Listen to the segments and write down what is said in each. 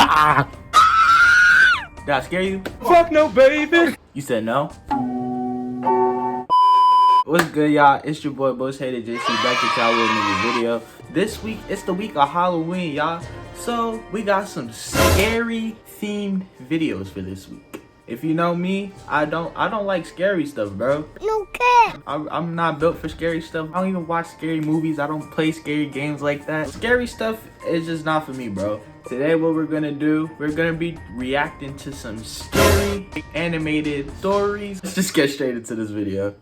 Did I scare you? Fuck no, baby. You said no? What's good, y'all? It's your boy mosthatedjc back with y'all with another video. This week, it's the week of Halloween, y'all. So we got some scary themed videos for this week. If you know me, I don't like scary stuff, bro. No cap. I'm not built for scary stuff. I don't even watch scary movies. I don't play scary games like that. Scary stuff is just not for me, bro. Today what we're gonna do, we're gonna be reacting to some scary animated stories. Let's just get straight into this video.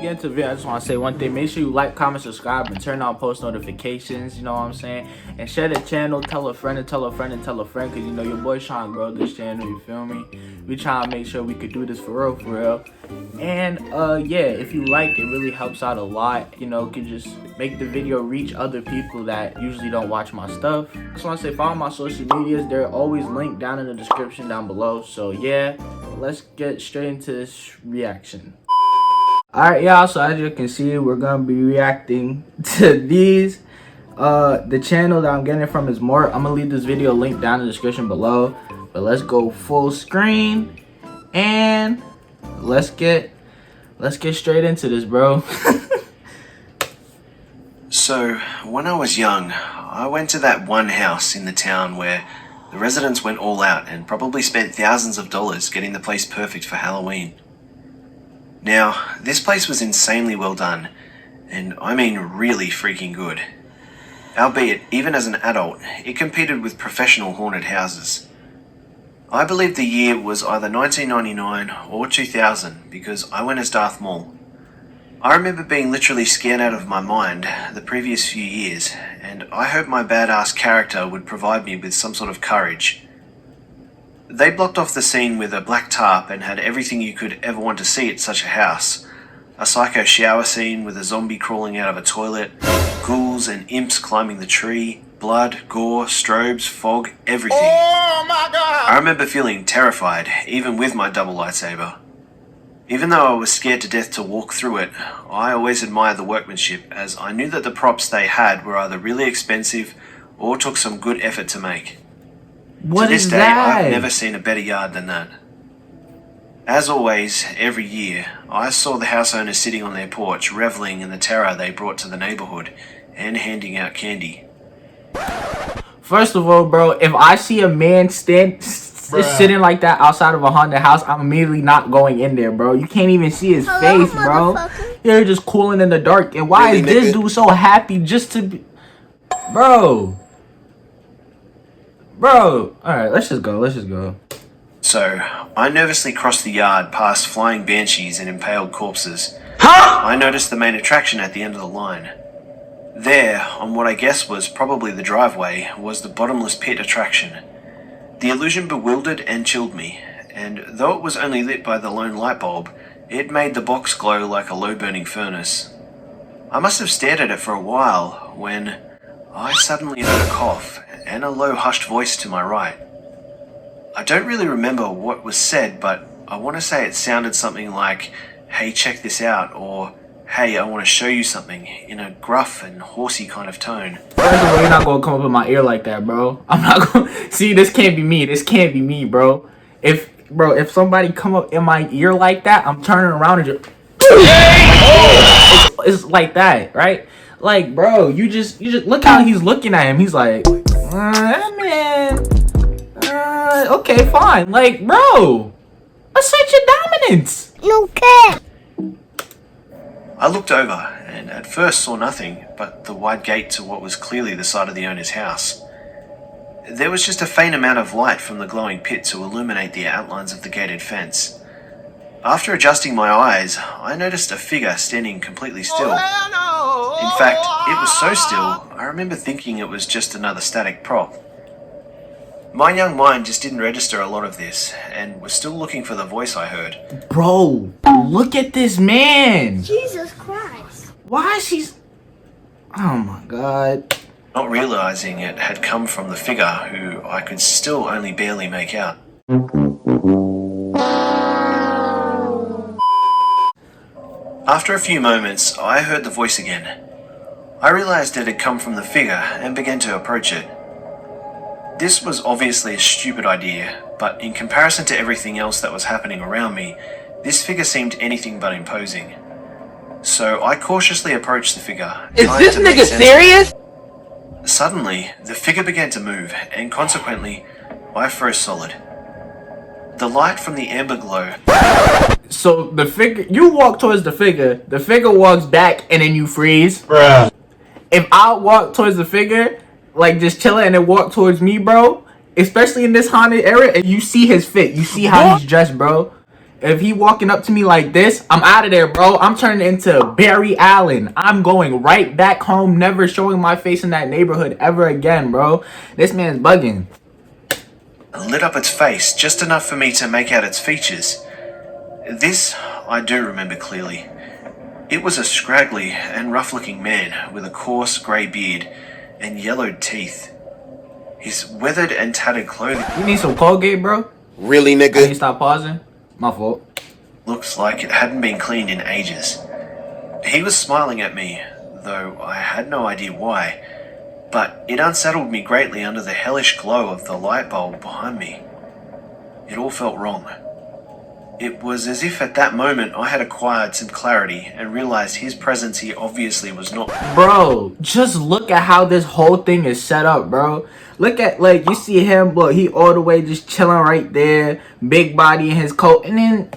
Into the video, I just want to say one thing. Make sure you like, comment, subscribe, and turn on post notifications. You know what I'm saying? And share the channel. Tell a friend and tell a friend and tell a friend, because you know your boy's trying to grow this channel. You feel me? We trying to make sure we could do this for real. And yeah, if you like, it really helps out a lot. You know, can just make the video reach other people that usually don't watch my stuff. I just want to say, follow my social medias. They're always linked down in the description down below. So yeah, let's get straight into this reaction. Alright, y'all, so as you can see, we're gonna be reacting to these. The channel that I'm getting it from is Mort. I'm gonna leave this video link down in the description below. But let's go full screen and let's get straight into this, bro. So, when I was young, I went to that one house in the town where the residents went all out and probably spent thousands of dollars getting the place perfect for Halloween. Now, this place was insanely well done, and I mean really freaking good. Albeit, even as an adult, it competed with professional haunted houses. I believe the year was either 1999 or 2000 because I went as Darth Maul. I remember being literally scared out of my mind the previous few years, and I hope my badass character would provide me with some sort of courage. They blocked off the scene with a black tarp and had everything you could ever want to see at such a house. A psycho shower scene with a zombie crawling out of a toilet, ghouls and imps climbing the tree, blood, gore, strobes, fog, everything. Oh my god! I remember feeling terrified, even with my double lightsaber. Even though I was scared to death to walk through it, I always admired the workmanship, as I knew that the props they had were either really expensive or took some good effort to make. What to this is day, that? I've never seen a better yard than that. As always, every year, I saw the house owners sitting on their porch, reveling in the terror they brought to the neighborhood, and handing out candy. First of all, bro, if I see a man sitting like that outside of a haunted house, I'm immediately not going in there, bro. You can't even see his face, bro. You're just cooling in the dark. And why is this dude so happy just to be... Bro, alright, let's just go. So, I nervously crossed the yard past flying banshees and impaled corpses. I noticed the main attraction at the end of the line. There, on what I guess was probably the driveway, was the bottomless pit attraction. The illusion bewildered and chilled me, and though it was only lit by the lone light bulb, it made the box glow like a low-burning furnace. I must have stared at it for a while when I suddenly heard a cough and a low hushed voice to my right. I don't really remember what was said, but I want to say it sounded something like, "Hey, check this out," or "Hey, I want to show you something," in a gruff and horsey kind of tone. First of all, you're not gonna come up in my ear like that, bro. I'm not gonna... See, this can't be me, bro. If somebody come up in my ear like that, I'm turning around and just... It's like that, right? Like, bro, you just look how he's looking at him. He's like, man, okay, fine. Like, bro, assert your dominance. No cap. I looked over and at first saw nothing but the wide gate to what was clearly the side of the owner's house. There was just a faint amount of light from the glowing pit to illuminate the outlines of the gated fence. After adjusting my eyes, I noticed a figure standing completely still. In fact, it was so still, I remember thinking it was just another static prop. My young mind just didn't register a lot of this, and was still looking for the voice I heard. Bro, look at this man! Jesus Christ. Why is he... Oh my god. not realizing it had come from the figure who I could still only barely make out. After a few moments, I heard the voice again. I realized it had come from the figure and began to approach it. This was obviously a stupid idea, but in comparison to everything else that was happening around me, this figure seemed anything but imposing. So I cautiously approached the figure. Is this nigga serious? Suddenly, the figure began to move, and consequently, I froze solid. The light from the amber glow. So the figure, you walk towards the figure walks back, and then you freeze. Bruh. If I walk towards the figure, like just chilling, and then walk towards me, bro, especially in this haunted area, and you see his fit, you see how he's dressed, bro. If he walking up to me like this, I'm out of there, bro. I'm turning into Barry Allen. I'm going right back home, never showing my face in that neighborhood ever again, bro. This man's bugging. Lit up its face just enough for me to make out its features. This I do remember clearly. It was a scraggly and rough-looking man with a coarse grey beard and yellowed teeth. His weathered and tattered clothing You need some Colgate, bro? Really, I need to nigga? stop pausing. My fault. looks like it hadn't been cleaned in ages. He was smiling at me, though I had no idea why, but it unsettled me greatly under the hellish glow of the light bulb behind me. It all felt wrong. It was as if at that moment I had acquired some clarity and realized his presence here obviously was not. Bro, just look at how this whole thing is set up, bro. Look at, like, you see him, look, he all the way just chilling right there, big body in his coat, and then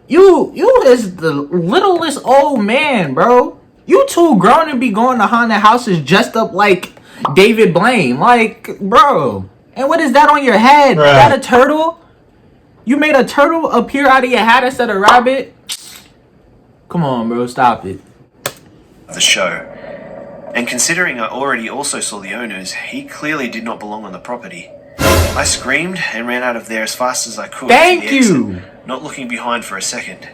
you is the littlest old man, bro. You too grown to be going to haunted houses dressed up like David Blaine, like, bro. And what is that on your head? Is that a turtle? You made a turtle appear out of your hat instead of a rabbit? Come on, bro, stop it. The show. And considering I already also saw the owners, he clearly did not belong on the property. I screamed and ran out of there as fast as I could. Thank to the exit, you. not looking behind for a second.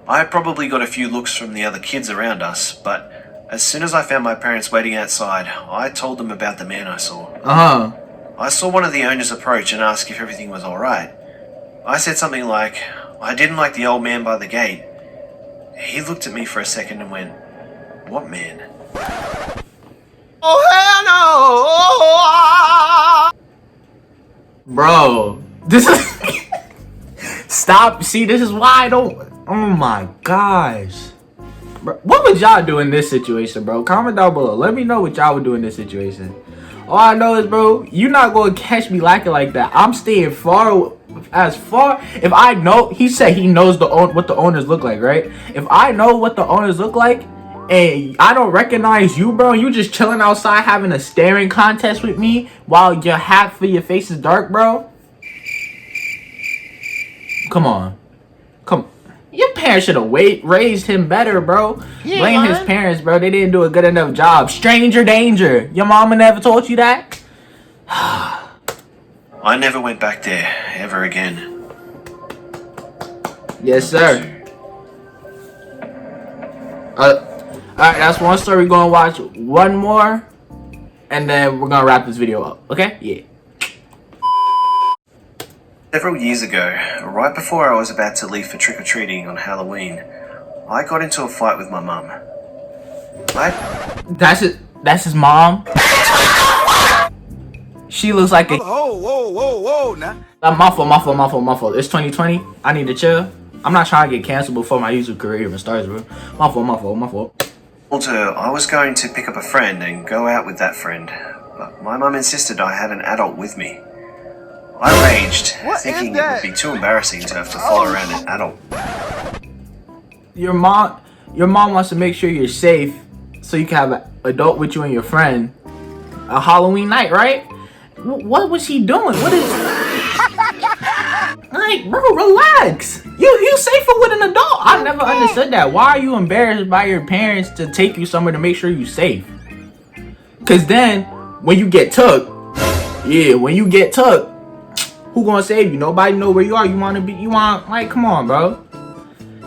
I probably got a few looks from the other kids around us, but as soon as I found my parents waiting outside, I told them about the man I saw. I saw one of the owners approach and ask if everything was alright. I said something like, I didn't like the old man by the gate. He looked at me for a second and went, "What man?" Oh, hell no! Bro, this is... Stop. See, this is why I don't... Oh my gosh. Bro, what would y'all do in this situation, bro? Comment down below. Let me know what y'all would do in this situation. All I know is, bro, you're not going to catch me lacking like that. I'm staying far... As far... If I know... He said he knows what the owners look like, right? If I know what the owners look like... And I don't recognize you, bro. You just chilling outside having a staring contest with me while your half of your face is dark, bro. Come on. Come. Your parents should have raised him better, bro. Blame his parents, bro. They didn't do a good enough job. Stranger danger. Your mama never told you that? I never went back there ever again. Yes, sir. Alright, that's one story. We're gonna watch one more, and then we're gonna wrap this video up. Okay? Yeah. Several years ago, right before I was about to leave for trick-or-treating on Halloween, I got into a fight with my mum. That's his mom. She looks like a... Whoa, now. My fault. It's 2020. I need to chill. I'm not trying to get canceled before my YouTube career even starts, bro. My fault. I told her I was going to pick up a friend and go out with that friend, but my mum insisted I had an adult with me. I raged, thinking it would be too embarrassing to have to follow around an adult. Your mom wants to make sure you're safe, so you can have an adult with you and your friend. A Halloween night, right? What was he doing? What is... Like, bro, relax. You safer with an adult. I never understood that. Why are you embarrassed by your parents to take you somewhere to make sure you're safe? Cause then when you get took, who gonna save you? Nobody know where you are. You want like, come on, bro.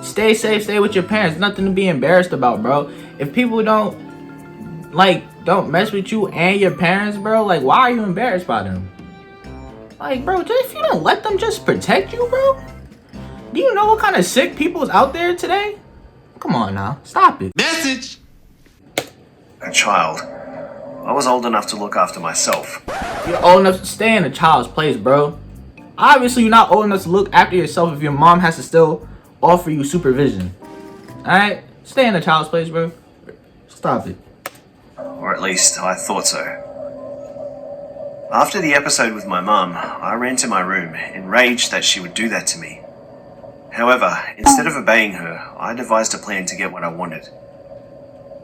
Stay safe, stay with your parents. Nothing to be embarrassed about, bro. If people don't like, don't mess with you and your parents, bro, like, why are you embarrassed by them? Like, bro, just if you don't let them just protect you, bro. Do you know what kind of sick people's out there today? Come on now, stop it. Message. A child. I was old enough to look after myself. You're old enough to stay in a child's place, bro. Obviously, you're not old enough to look after yourself if your mom has to still offer you supervision. Alright? Stay in a child's place, bro. Stop it. Or at least, I thought so. After the episode with my mum, I ran to my room, enraged that she would do that to me. However, instead of obeying her, I devised a plan to get what I wanted.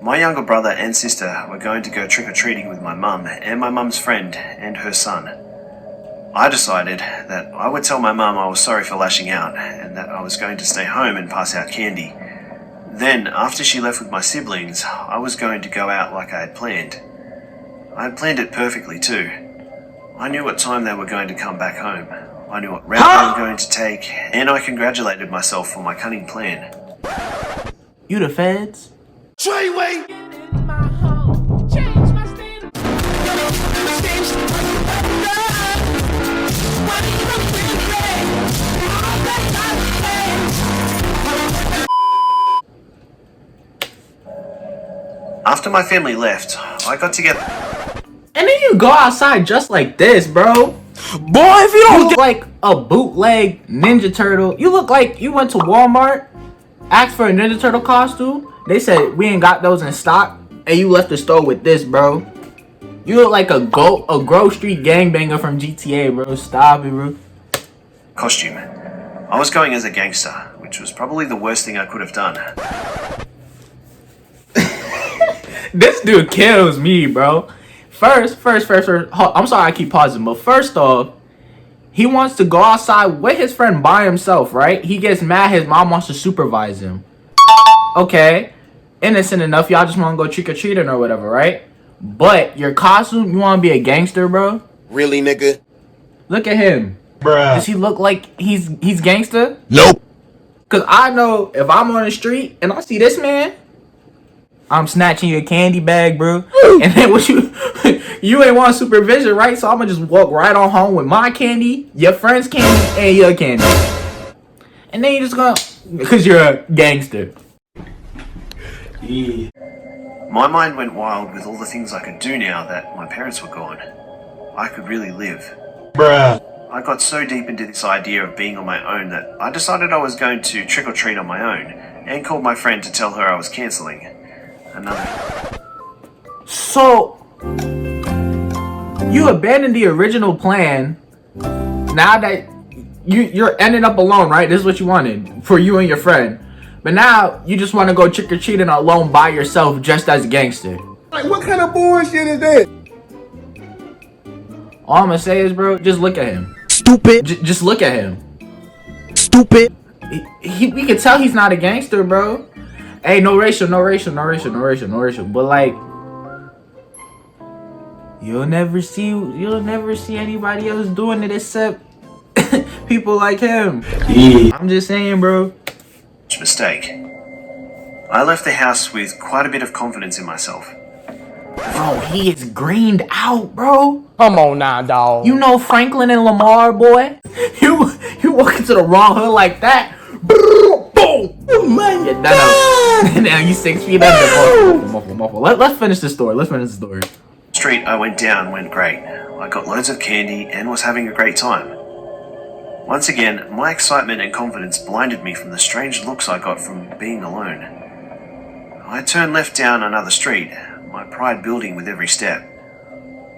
My younger brother and sister were going to go trick-or-treating with my mum and my mum's friend and her son. I decided that I would tell my mum I was sorry for lashing out and that I was going to stay home and pass out candy. Then, after she left with my siblings, I was going to go out like I had planned. I had planned it perfectly too. I knew what time they were going to come back home. I knew what route they were going to take, and I congratulated myself for my cunning plan. You the feds? Strayway. After my family left, I got together. And then you go outside just like this, bro. Boy, if you You don't look like a bootleg Ninja Turtle. You look like you went to Walmart, asked for a Ninja Turtle costume. They said we ain't got those in stock, and you left the store with this, bro. You look like a Grove Street gangbanger from GTA, bro. Stop it, bro. Costume. I was going as a gangster, which was probably the worst thing I could have done. This dude kills me, bro. First. I'm sorry I keep pausing, but first off, he wants to go outside with his friend by himself, right? He gets mad his mom wants to supervise him. Okay, innocent enough, y'all just want to go trick-or-treating or whatever, right? But your costume, you want to be a gangster, bro? really, nigga. Look at him. Bruh. Does he look like he's gangster? Nope. Cause I know if I'm on the street and I see this man, I'm snatching your candy bag, bro. And then what you ain't want supervision, right? So I'm gonna just walk right on home with my candy, your friend's candy, and your candy. And then you just gonna, cause you're a gangster. Yeah. My mind went wild with all the things I could do now that my parents were gone. I could really live. Bruh. I got so deep into this idea of being on my own that I decided I was going to trick-or-treat on my own and called my friend to tell her I was cancelling. So you abandoned the original plan. Now that you're ending up alone, right? This is what you wanted for you and your friend. But now you just want to go trick-or-treating alone by yourself just as a gangster. Like, what kind of bullshit is that? All I'm gonna say is, bro, just look at him. Stupid. Just look at him. Stupid. We can tell he's not a gangster, bro. Hey, no racial. But like, you'll never see anybody else doing it except people like him. Yeah. I'm just saying, bro. Mistake. I left the house with quite a bit of confidence in myself. Bro, he is greened out, bro. Come on now, dog. You know Franklin and Lamar, boy. You walk into the wrong hood like that. Boom. Oh my God. Now you 6 feet under. Let's finish the story. Street I went down went great. I got loads of candy and was having a great time. Once again, my excitement and confidence blinded me from the strange looks I got from being alone. I turned left down another street, my pride building with every step.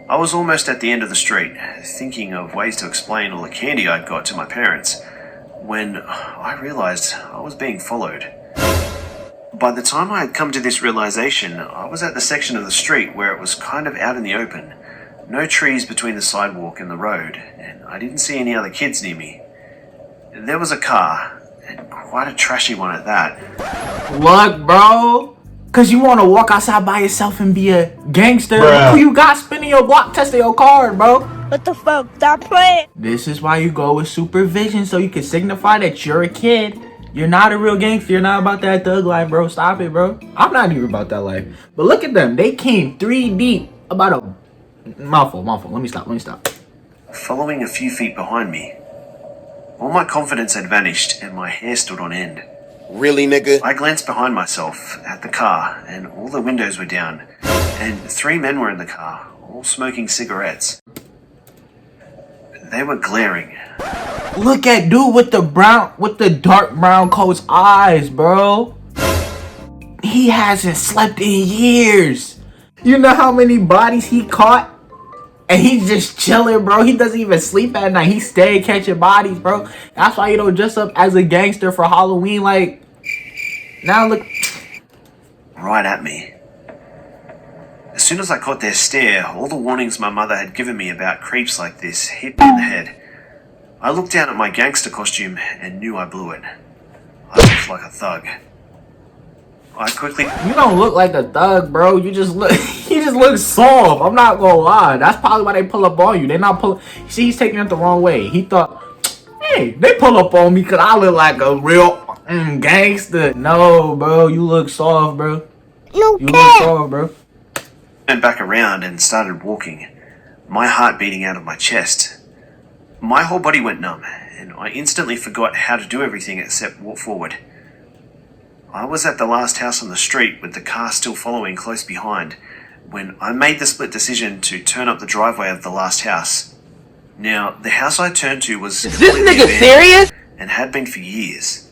I was almost at the end of the street, thinking of ways to explain all the candy I'd got to my parents, when I realized I was being followed. By the time I had come to this realization, I was at the section of the street where it was kind of out in the open. No trees between the sidewalk and the road, and I didn't see any other kids near me. There was a car, and quite a trashy one at that. Look, bro, cause you wanna walk outside by yourself and be a gangster. Bruh. Who you got spinning your block testing your card, bro? What the fuck? Stop playing. This is why you go with supervision, so you can signify that you're a kid You're not a real gangster. You're not about that thug life, bro. Stop it, bro. I'm not even about that life. But look at them. They came 3 deep about a... Mouthful. Let me stop. Following a few feet behind me. All my confidence had vanished and my hair stood on end. Really, nigga? I glanced behind myself at the car and all the windows were down. And 3 men were in the car, all smoking cigarettes. They were glaring. Look at dude with the dark brown coat's eyes, bro. He hasn't slept in years. You know how many bodies he caught? And he's just chilling, bro. He doesn't even sleep at night. He stay catching bodies, bro. That's why you don't dress up as a gangster for Halloween. Like, now look. Right at me. As soon as I caught their stare, all the warnings my mother had given me about creeps like this hit me in the head. I looked down at my gangster costume and knew I blew it. I looked like a thug. I quickly... You don't look like a thug, bro. You just look soft. I'm not gonna lie. That's probably why they pull up on you. They're not pulling. See, he's taking it the wrong way. He thought, hey, they pull up on me because I look like a real gangster. No, bro. You look soft, bro. You look soft, bro. Turned back around and started walking, my heart beating out of my chest. My whole body went numb, and I instantly forgot how to do everything except walk forward. I was at the last house on the street with the car still following close behind when I made the split decision to turn up the driveway of the last house. Now, the house I turned to was Is this nigga serious? And had been for years.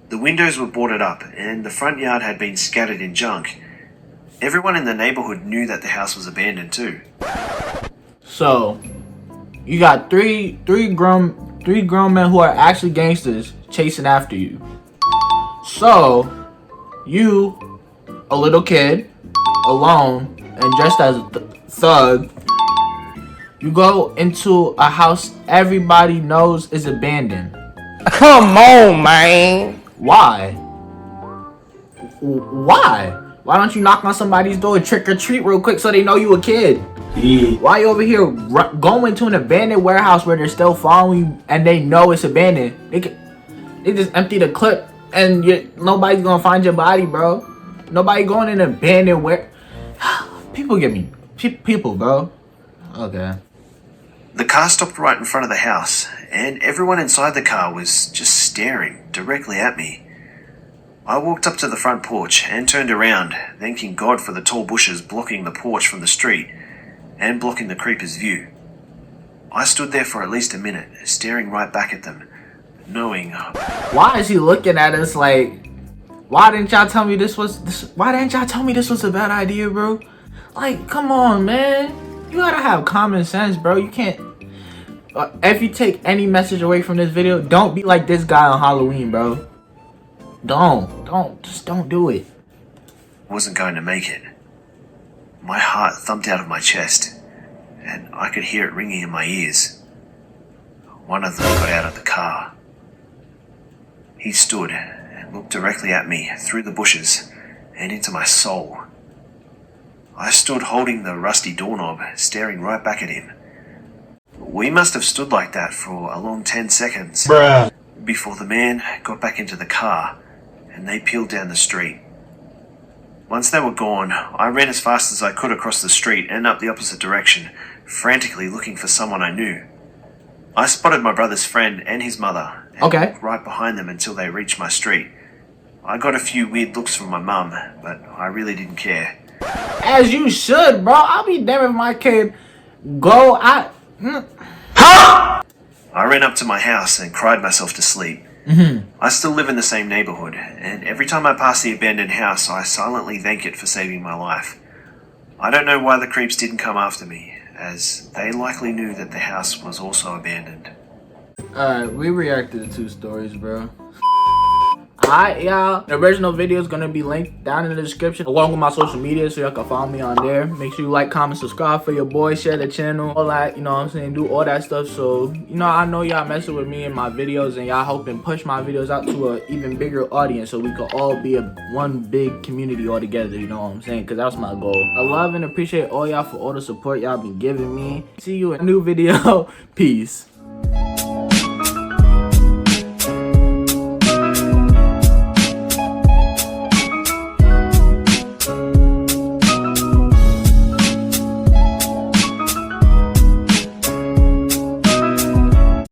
The windows were boarded up and the front yard had been scattered in junk. Everyone in the neighborhood knew that the house was abandoned too. So, you got three grown men who are actually gangsters chasing after you. So, you, a little kid, alone, and dressed as a thug, you go into a house everybody knows is abandoned. Come on, man. Why? Why don't you knock on somebody's door, trick or treat real quick so they know you a kid? Why you over here going to an abandoned warehouse where they're still following you and they know it's abandoned? They just empty the clip and nobody's gonna find your body, bro. Nobody going in an abandoned where. People get me. People, bro. Okay. The car stopped right in front of the house, and everyone inside the car was just staring directly at me. I walked up to the front porch and turned around, thanking God for the tall bushes blocking the porch from the street and blocking the creeper's view. I stood there for at least a minute, staring right back at them, knowing... Why is he looking at us like, why didn't y'all tell me this was a bad idea, bro? Like, come on, man. You gotta have common sense, bro. You can't... if you take any message away from this video, don't be like this guy on Halloween, bro. Just don't do it. Wasn't going to make it. My heart thumped out of my chest, and I could hear it ringing in my ears. One of them got out of the car. He stood and looked directly at me through the bushes and into my soul. I stood holding the rusty doorknob, staring right back at him. We must have stood like that for a long 10 seconds. Bruh. Before the man got back into the car and they peeled down the street. Once they were gone, I ran as fast as I could across the street and up the opposite direction, frantically looking for someone I knew. I spotted my brother's friend and his mother and walked right behind them until they reached my street. I got a few weird looks from my mum, but I really didn't care. As you should, bro. I'll be damned if my kid go out. I ran up to my house and cried myself to sleep. I still live in the same neighborhood, and every time I pass the abandoned house, I silently thank it for saving my life. I don't know why the creeps didn't come after me, as they likely knew that the house was also abandoned. Alright, we reacted to 2 stories, bro. Alright, y'all. The original video is gonna be linked down in the description along with my social media, so y'all can follow me on there. Make sure you like, comment, subscribe for your boy, share the channel, all that, you know what I'm saying, do all that stuff. So, you know, I know y'all messing with me and my videos and y'all helping push my videos out to an even bigger audience so we could all be one big community all together, you know what I'm saying, because that's my goal. I love and appreciate all y'all for all the support y'all been giving me. See you in a new video. Peace.